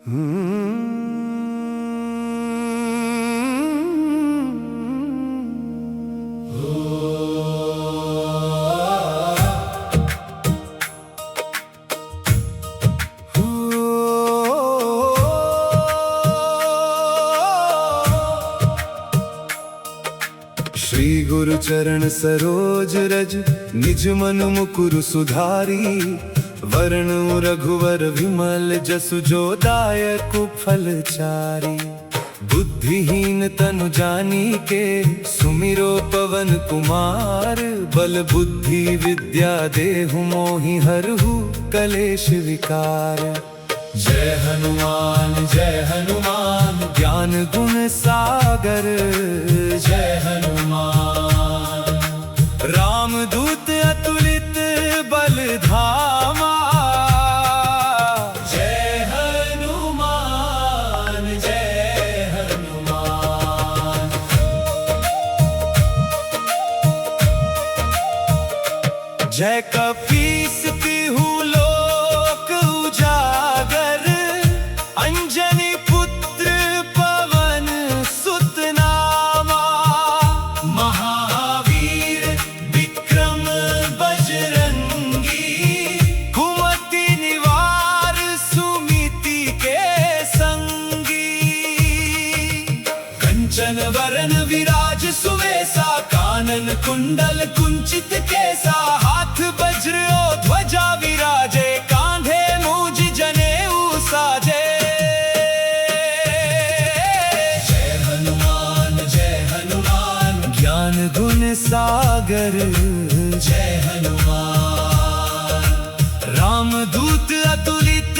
श्री गुरु चरण सरोज रज निज मन मुकुर सुधारी, वरण रघुवर विमल जसु जो दायक फलचारी। बुद्धिहीन तनु जानी के सुमिरो पवन कुमार, बल बुद्धि विद्या देहु मोहि हरहु कलेश विकार। जय हनुमान ज्ञान गुण सागर, जय हनुमान रामदूत अतुलित बल धामा। जय हनुमान जय कपीस तिहु लोक उजागर, अंजनी पुत्र पवन सुत नामा। महावीर विक्रम बजरंगी, कुमति निवार सुमिति के संगी। कंचन वरन विराज सुवेसा, कानन कुंडल कुंचित केसा। हाथ वज्र और ध्वजा विराजे, कांधे मूज जनेऊ साजे। जय हनुमान ज्ञान गुण सागर, जय हनुमान रामदूत अतुलित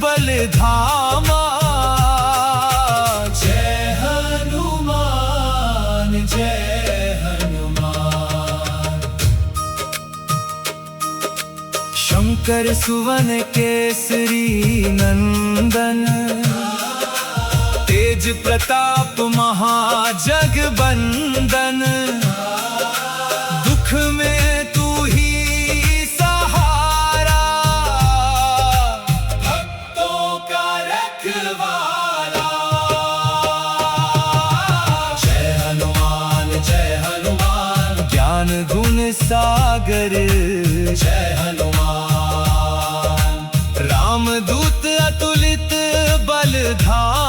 बल धामा। जय हनुमान शंकर सुवन केसरी नंदन, तेज प्रताप महाजगबंदन। दुख में तू ही सहारा, भक्तों का रखवाला। जय हनुमान ज्ञान गुण सागर, जय हनुमान रामदूत अतुलित बल धामा।